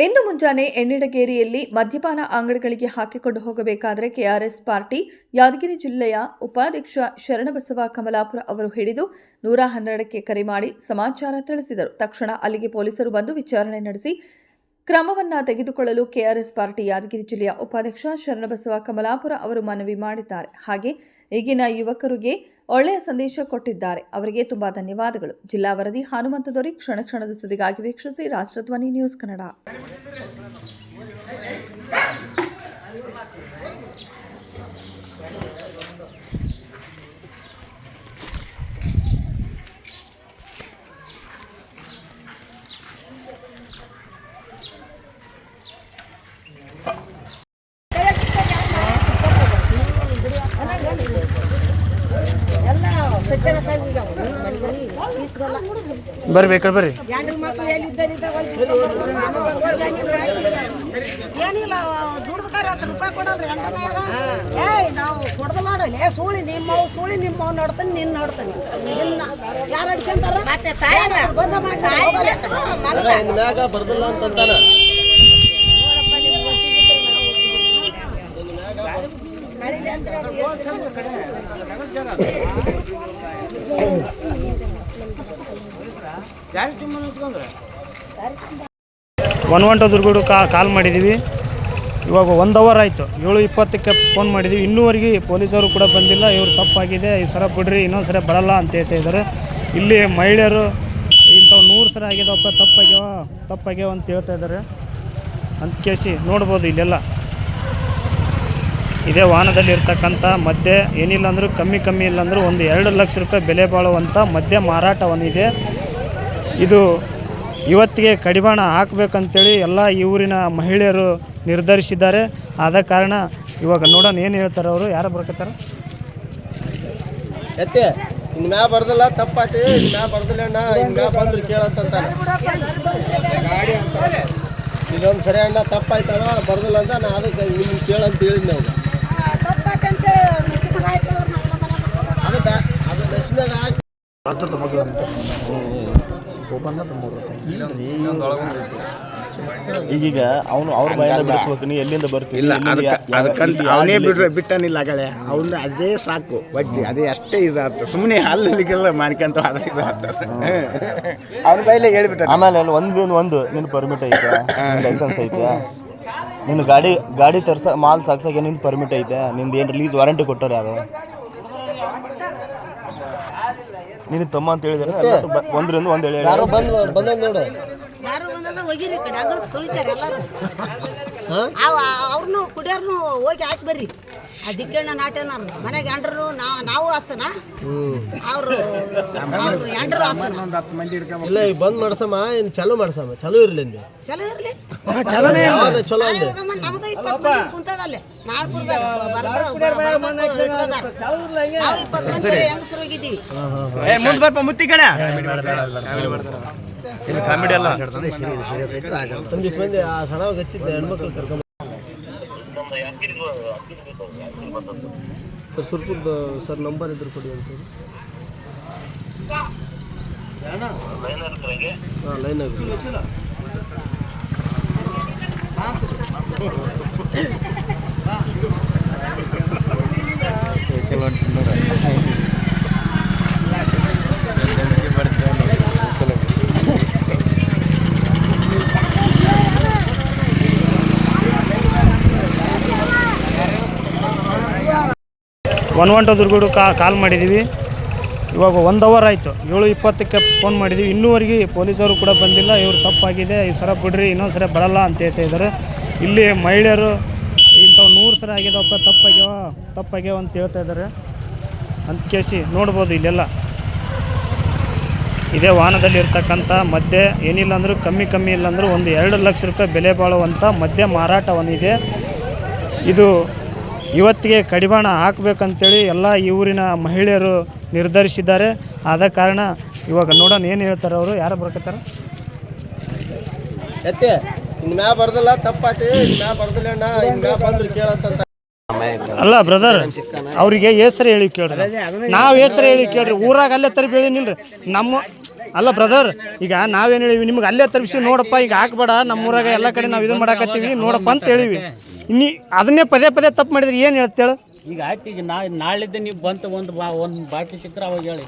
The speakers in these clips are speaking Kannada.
ಇಂದು ಮುಂಜಾನೆ ಎಣ್ಣಿಡಗೇರಿಯಲ್ಲಿ ಮದ್ಯಪಾನ ಅಂಗಡಿಗಳಿಗೆ ಹಾಕಿಕೊಂಡು ಹೋಗಬೇಕಾದರೆ ಕೆಆರ್ಎಸ್ ಪಾರ್ಟಿ ಯಾದಗಿರಿ ಜಿಲ್ಲೆಯ ಉಪಾಧ್ಯಕ್ಷ ಶರಣಬಸವ ಕಮಲಾಪುರ ಅವರು ಹಿಡಿದು 112ಕ್ಕೆ ಕರೆ ಮಾಡಿ ಸಮಾಚಾರ ತಿಳಿಸಿದರು. ತಕ್ಷಣ ಅಲ್ಲಿಗೆ ಪೊಲೀಸರು ಬಂದು ವಿಚಾರಣೆ ನಡೆಸಿ ಕ್ರಮವನ್ನು ತೆಗೆದುಕೊಳ್ಳಲು ಕೆಆರ್ಎಸ್ ಪಾರ್ಟಿ ಯಾದಗಿರಿ ಜಿಲ್ಲೆಯ ಉಪಾಧ್ಯಕ್ಷ ಶರಣಬಸವ ಕಮಲಾಪುರ ಅವರು ಮನವಿ ಮಾಡಿದ್ದಾರೆ. ಹಾಗೆ ಈಗಿನ ಯುವಕರಿಗೆ ಒಳ್ಳೆಯ ಸಂದೇಶ ಕೊಟ್ಟಿದ್ದಾರೆ. ಅವರಿಗೆ ತುಂಬಾ ಧನ್ಯವಾದಗಳು. ಜಿಲ್ಲಾ ವರದಿ ಹನುಮಂತ ದೊರೆ. ಕ್ಷಣ ಕ್ಷಣದ ಸುದ್ದಿಗಾಗಿ ವೀಕ್ಷಿಸಿ ರಾಷ್ಟ್ರಧ್ವನಿ ನ್ಯೂಸ್ ಕನ್ನಡ. ಬರ್ರಿ ಬರ್ರಿ ಏನಿಲ್ಲ ದುಡ್ದಕಾರ 10 ರೂಪಾಯಿ ಕೊಡಲ್ರಿ ನಾವು ಕೊಡ್ದ ಮಾಡಲ್ಲ ಸೂಳಿ ನಿಮ್ಮ ನೋಡ್ತಾನೆ ನಿನ್ನ ನೋಡ್ತಾನೆ ಯಾರು ಅಡ್ಸ್ಕೊಂತಾರ ಮ್ಯಾಗ ಬರ್ದಲ್ಲ ಅಂತಂತಾನ. ದುರ್ಗಡು ಕಾಲ್ ಮಾಡಿದ್ದೀವಿ. ಇವಾಗ 1 ಅವರ್ ಆಯಿತು. 7:20ಕ್ಕೆ ಫೋನ್ ಮಾಡಿದ್ದೀವಿ. ಇನ್ನೂವರೆಗೆ ಪೊಲೀಸರು ಕೂಡ ಬಂದಿಲ್ಲ. ಇವರು ತಪ್ಪಾಗಿದೆ, ಈ ಸರ ಬಿಡ್ರಿ, ಇನ್ನೊಂದು ಸಲ ಬರಲ್ಲ ಅಂತ ಹೇಳ್ತಾ ಇದ್ದಾರೆ. ಇಲ್ಲಿ ಮಹಿಳೆಯರು ಇಂಥವು 100 ಸಲ ಆಗಿದಾವಪ್ಪ, ತಪ್ಪಾಗ್ಯಾವ ಅಂತ ಹೇಳ್ತಾ ಇದ್ದಾರೆ. ಅಂತ ಕೇಸಿ ನೋಡ್ಬೋದು ಇಲ್ಲೆಲ್ಲ ಇದೇ ವಾಹನದಲ್ಲಿ ಇರ್ತಕ್ಕಂಥ ಮದ್ಯ ಏನಿಲ್ಲ ಅಂದರೂ ಕಮ್ಮಿ ಇಲ್ಲ ಅಂದರೂ ಒಂದು 2 ಲಕ್ಷ ರೂಪಾಯಿ ಬೆಲೆ ಬಾಳುವಂಥ ಮದ್ಯ ಮಾರಾಟವನ್ನಿದೆ. ಇದು ಇವತ್ತಿಗೆ ಕಡಿವಾಣ ಹಾಕಬೇಕಂತೇಳಿ ಎಲ್ಲ ಈ ಊರಿನ ಮಹಿಳೆಯರು ನಿರ್ಧರಿಸಿದ್ದಾರೆ. ಆದ ಕಾರಣ ಇವಾಗ ನೋಡೋಣ ಏನು ಹೇಳ್ತಾರೆ ಅವರು. ಯಾರು ಬರ್ಕತ್ತಾರೆ ಎತ್ತೆ ಇನ್ನು ಮ್ಯಾ ಬರ್ದಲ್ಲ ತಪ್ಪಾಯ್ತು, ಇನ್ನು ಮ್ಯಾ ಬರ್ದಿಲ್ಲ ಅಣ್ಣ, ಇನ್ನು ಮ್ಯಾ ಬಂದ್ರೆ ಕೇಳಂತಾನೆ ಗಾಡಿ ಅಂತ. ಇದೊಂದು ಸರಿ ಅಣ್ಣ ತಪ್ಪಾಯ್ತವ ಬರ್ದಿಲ್ಲ ಅಂತ ನಾ ಅದಕ್ಕೆ ನಿಮ್ಗೆ ಕೇಳಂತ ಹೇಳಿದ್ವಿ ನಾವು. ಅದು ನಶಿನಾಗ ಹಾಕಿ ಈಗೀಗ ಅವನು ಅವ್ರ ಬಾಯಿಂದ ಬಿಡಿಸ್ಬೇಕು. ನೀ ಎಲ್ಲಿಂದ ಬರ್ತೀವಿ? ಅವನೇ ಬಿಟ್ಟನಿಲ್ಲ ಆಗಳೆ ಅವನು ಅದೇ ಸಾಕು ಬಡ್ಡಿ ಅದೇ ಅಷ್ಟೇ ಇದಾಗ್ತದೆ. ಸುಮ್ಮನೆ ಅಲ್ಲಿಗೆಲ್ಲ ಮಾಡ್ಕೊಂತ ಅವನ ಬೈಲೆ ಹೇಳ್ಬಿಟ್ಟ. ಆಮೇಲೆ ಒಂದು ನಿನ್ನ ಪರ್ಮಿಟ್ ಐತೆ, ಲೈಸೆನ್ಸ್ ಐತೆ, ನಿನ್ನ ಗಾಡಿ ಮಾಲ್ ಸಾಕ್ಸಕ್ಕೆ ನಿನ್ನ ಪರ್ಮಿಟ್ ಐತೆ, ನಿಂದು ಏನು ರಿಲೀಸ್ ವಾರಂಟಿ ಕೊಟ್ಟರು ಯಾರು? ನೀನು ತಮ್ಮ ಅಂತ ಹೇಳಿದ್ರೆ ಒಂದರಿಂದ ಒಂದು ಹೇಳಿ ಯಾರು ಬಂದ ನೋಡು. ಯಾರು ಬಂದ ಹೋಗಿರಿ ಕಡೆ ಅಂಗಳ ತೊಳಿತಾರೆ ಎಲ್ಲರೂ. ಅವ್ರನ್ನು ಕುಡಿಯೋರ್ನು ಹೋಗಿ ಹಾಕಿ ಬರ್ರಿ. ಅದಕ್ಕೆ ನಾಟೇನ ಮನೆಗೆ ಎಂಡ್ರು ನಾವು ಹಾಸನ ಅವರು ಎಂಡ್ರು ಹಾಸನ ಇಲ್ಲ. ಈಗ ಬಂದ್ ಮಾಡ್ಸಮ್ಮ, ಇನ್ನು ಚಲೋ ಮಾಡ್ಸಮ್ಮ. ಚಲೋ ಇರ್ಲಿ ಅಂದೆ. ಚಲೋ ಇರ್ಲಿ ಚಲೋ ಅಂದೆ. ನಮ್ದು 20 ಮಂದಿ ಕುಂತದಲ್ಲಿ ನಾಳ್ಪುರದಾಗ ನಾವು 20 ಮಂದಿ ಹೆಂಗಸರು ಹೋಗಿದ್ದೀವಿ. ಮುತ್ತಿ ಕಡೆ ಕಾಮಿಡಿ ಅಲ್ಲ. ಒಂದಿಷ್ಟು ಮಂದಿ ಆ ಸಣ್ಣವಾಗಿ ಹಚ್ಚಿದ್ದೆ ಹೆಣ್ಮಕ್ಳು ಕರ್ಕೊಂಡು ಸರ್. ಸುರ್ಪುರ್ದು ಸರ್ ನಂಬರ್ ಇದ್ರು ಕೊಡಿ ಅಂತ. ಹಾಂ ಲೈನ್ ಆಗಿ ದುರ್ಗಡು ಕಾಲ್ ಮಾಡಿದ್ದೀವಿ. ಇವಾಗ 1 ಅವರ್ ಆಯಿತು. 7:20ಕ್ಕೆ ಫೋನ್ ಮಾಡಿದ್ದೀವಿ. ಇನ್ನೂವರೆಗೆ ಪೊಲೀಸರು ಕೂಡ ಬಂದಿಲ್ಲ. ಇವರು ತಪ್ಪಾಗಿದೆ, ಈ ಸಲ ಬಿಡ್ರಿ, ಇನ್ನೊಂದು ಸಲ ಬರಲ್ಲ ಅಂತ ಹೇಳ್ತಾ ಇದ್ದಾರೆ. ಇಲ್ಲಿ ಮಹಿಳೆಯರು ಇಂಥವು 100 ಸಲ ಆಗಿದಾವಪ್ಪ, ತಪ್ಪಾಗ್ಯಾವ ಅಂತ ಹೇಳ್ತಾ ಇದ್ದಾರೆ. ಅಂತ ಕೇಸಿ ನೋಡ್ಬೋದು ಇಲ್ಲೆಲ್ಲ ಇದೇ ವಾಹನದಲ್ಲಿ ಇರ್ತಕ್ಕಂಥ ಮದ್ಯ ಏನಿಲ್ಲ ಅಂದರೂ ಕಮ್ಮಿ ಇಲ್ಲ ಅಂದರೂ ಒಂದು 2 ಲಕ್ಷ ರೂಪಾಯಿ ಬೆಲೆ ಬಾಳುವಂಥ ಮದ್ಯ ಮಾರಾಟವನ್ನಿದೆ. ಇದು ಇವತ್ತಿಗೆ ಕಡಿವಾಣ ಹಾಕಬೇಕಂತೇಳಿ ಎಲ್ಲ ಈ ಊರಿನ ಮಹಿಳೆಯರು ನಿರ್ಧರಿಸಿದ್ದಾರೆ. ಆದ ಕಾರಣ ಇವಾಗ ನೋಡೋಣ ಏನು ಹೇಳ್ತಾರೆ ಅವರು. ಯಾರು ಬರ್ಕತ್ತಾರೆ ಎತ್ತೆ ಇನ್ನು ಮ್ಯಾ ಬರ್ದಲ್ಲ ತಪ್ಪಾಯ್ತು, ಇನ್ನು ಮ್ಯಾ ಬರ್ದಿಲ್ಲ ಅಣ್ಣ, ಇನ್ನು ಮ್ಯಾ ಬಂದ್ರೆ ಕೇಳಂತ. ಅಲ್ಲ ಬ್ರದರ್, ಅವ್ರಿಗೆ ಹೆಸರು ಹೇಳಿ ಕೇಳ್ರಿ. ನಾವು ಹೆಸರು ಹೇಳಿ ಕೇಳ್ರಿ. ಊರಾಗ ಅಲ್ಲೇ ತರಬೇಳಿನಿಲ್ರಿ. ನಮ್ಮ ಅಲ್ಲ ಬ್ರದರ್, ಈಗ ನಾವೇನು ಹೇಳಿವಿ ನಿಮ್ಗೆ ಅಲ್ಲೇ ತರಿಸಿ ನೋಡಪ್ಪ ಈಗ ಹಾಕ್ಬೇಡ ನಮ್ಮೂರಾಗ ಎಲ್ಲ ಕಡೆ ನಾವು ಇದನ್ನು ಮಾಡಾಕತ್ತೀವಿ ನೋಡಪ್ಪ ಅಂತ ಹೇಳಿವಿ. ಇನ್ನು ಅದನ್ನೇ ಪದೇ ಪದೇ ತಪ್ಪು ಮಾಡಿದ್ರೆ ಏನು ಹೇಳ್ತೇಳು? ಈಗ ಆಯ್ತು, ಈಗ ನಾಳಿದ್ದ ನೀವು ಬಂತು ಒಂದು ಬಾಟ್ಲಿ ಸಿಕ್ಕರೆ ಅವಾಗ ಹೇಳಿ.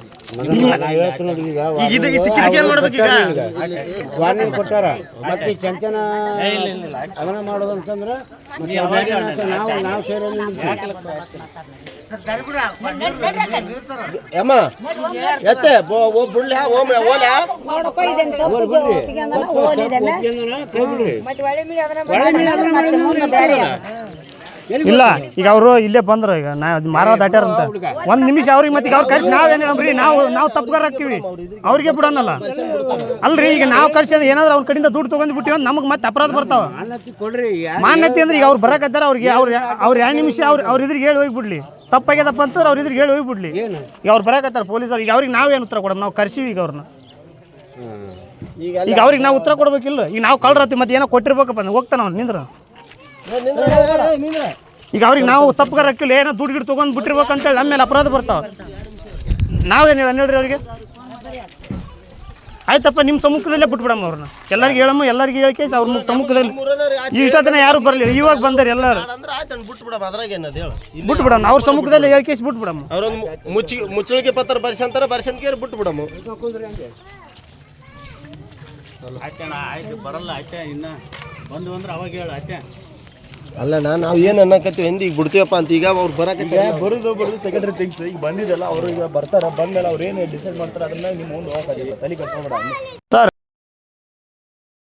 ವಾರ್ನಿಂಗ್ ಕೊಟ್ಟಾರ ಮತ್ತೆ ಚಂಚನ ಅದನ್ನ ಮಾಡೋದು ಅಂತಂದ್ರೆ ನಾವು ಸೇರಿ ಅಮ್ಮ ಎತ್ತೆ ಬಿಡ್ಲ ಓಲ್ಯಾ ನೋಡಪ್ಪ ಇದನ್ನ ತಪ್ಪು ಒಪ್ಪಿಗೆ ಅಂದನ ಓಲಿದೆಲ್ಲ ಮತ್ತೆ ಒಳ್ಳೆ ಮೀಡಿ ಅದನ್ನ ಮತ್ತೆ ಮುಂದೆ ಬೇರೆ ಇಲ್ಲ. ಈಗ ಅವರು ಇಲ್ಲೇ ಬಂದ್ರು, ಈಗ ನಾ ಮಾರಾಟ ದಾಟ್ಯಾರ ಅಂತ ಒಂದು ನಿಮಿಷ ಅವ್ರಿಗೆ ಮತ್ತೆ ಅವ್ರು ಕರ್ಸಿ ನಾವೇನು ಹೇಳಮ್ರಿ, ನಾವು ತಪ್ಪುಗಾರ ಹಾಕ್ತೀವಿ ಅವ್ರಿಗೆ ಬಿಡೋಣಲ್ಲ ಅಲ್ರಿ. ಈಗ ನಾವು ಕರ್ಸಿದ್ರೆ ಏನಾದ್ರು ಅವ್ರ ಕಡೆಯಿಂದ ದುಡ್ಡು ತೊಗೊಂಡು ಬಿಟ್ಟಿವಿ ಅಂತ ನಮಗೆ ಮತ್ತೆ ಅಪರಾಧ ಬರ್ತಾವ. ಮಾನ್ಯತೆ ಅಂದ್ರೆ ಈಗ ಅವ್ರು ಬರಕತ್ತಾರ, ಅವ್ರಿಗೆ ಅವ್ರು 2 ನಿಮಿಷ ಅವ್ರ ಇದ್ರಿಗೆ ಹೇಳಿ ಹೋಗ್ಬಿಡ್ಲಿ, ತಪ್ಪಾಗ್ಯದಪ್ಪ ಅಂತಂದ್ರೆ ಅವ್ರ ಇದ್ರಿಗೆ ಹೇಳಿ ಹೋಗ್ಬಿಡ್ಲಿ. ಈಗ ಅವ್ರು ಬರಕತ್ತಾರ ಪೊಲೀಸರು, ಈಗ ಅವ್ರಿಗೆ ನಾವೇನು ಉತ್ತರ ಕೊಡೋಣ? ನಾವು ಕರ್ಸಿವಿ ಈಗ ಅವ್ರನ್ನ. ಈಗ ಅವ್ರಿಗೆ ನಾವು ಉತ್ತರ ಕೊಡ್ಬೇಕಿಲ್ಲ. ಈಗ ನಾವು ಕಳ್ರತ್ತಿ ಮತ್ತೆ ಏನೋ ಕೊಟ್ಟಿರ್ಬೇಕಪ್ಪ ಅಂದ್ರೆ ಹೋಗ್ತಾನ ಅವ್ನು ನಿಂದ್ರ. ಈಗ ಅವ್ರಿಗೆ ನಾವು ತಪ್ಪುಗಾರ ಹಾಕಿಲ್ಲ, ಏನೋ ದುಡ್ಡು ಗಿಡ್ ತೊಗೊಂಡು ಬಿಟ್ಟಿರ್ಬೇಕಂತೇಳಿ ನಮ್ಮ ಮೇಲೆ ಅಪರಾಧ ಬರ್ತಾವೆ. ನಾವೇನು ಹೇಳ ನೋಡ್ರಿ ಅವ್ರಿಗೆ? ಆಯ್ತಪ್ಪ, ನಿಮ್ಮ ಸಮ್ಮುಖದಲ್ಲೇ ಬಿಟ್ಬಿಡಮ್ಮ ಅವ್ರನ್ನ. ಎಲ್ಲರಿಗೆ ಹೇಳಮ್ಮ, ಎಲ್ಲರಿಗೆ ಹೇಳ್ಕೆ ಅವ್ರ ಸಮ್ಮುಖದಲ್ಲಿ. ಇಷ್ಟೊತ್ತನ ಯಾರು ಬರಲಿಲ್ಲ, ಇವಾಗ ಬಂದಾರೆ ಎಲ್ಲರೂ. ಬಿಟ್ಬಿಡಮ್ಮ ಅವ್ರ ಸಮ್ಮುಖದಲ್ಲಿ ಹೇಳ್ಕೇಸಿ ಬಿಟ್ಬಿಡಮ್ಮ. ಅವ್ರೊಂದು ಮುಚ್ಚಳಿಕೆ ಪತ್ರ ಬರ್ಸಂತಾರ, ಬರ್ಸಂತ ಬಿಟ್ಬಿಡಮ್ಮ. ಆಯ್ತು ಬರಲ್ಲ, ಆಯ್ತಾ ಇನ್ನು ಬಂದು ಅಂದ್ರೆ ಅವಾಗ ಹೇಳು ಆಯ್ತಾ. ಅಲ್ಲಣ್ಣ, ನಾವು ಏನು ಅನ್ನಕತ್ತೀವಿ ಎಂದ ಈಗ ಬಿಡ್ತೀವಪ್ಪ ಅಂತ. ಈಗ ಅವ್ರು ಬರೋಕೆ ಬರೋದು ಸೆಕೆಂಡ್ರಿ ಥಿಂಗ್ಸ್. ಈಗ ಬಂದಿದ್ದಲ್ಲ, ಅವ್ರು ಈಗ ಬರ್ತಾರೆ, ಬಂದ್ಮೇಲೆ ಅವ್ರು ಏನು ಡಿಸೈಡ್ ಮಾಡ್ತಾರೆ ಅದನ್ನ ನಿಮ್ಮ ಮುಂದೆ ಹೋಗೋದಿಲ್ಲ, ತಲೆ ಕಟ್ಸ್ಕೊಬೇಡ. ಸರ್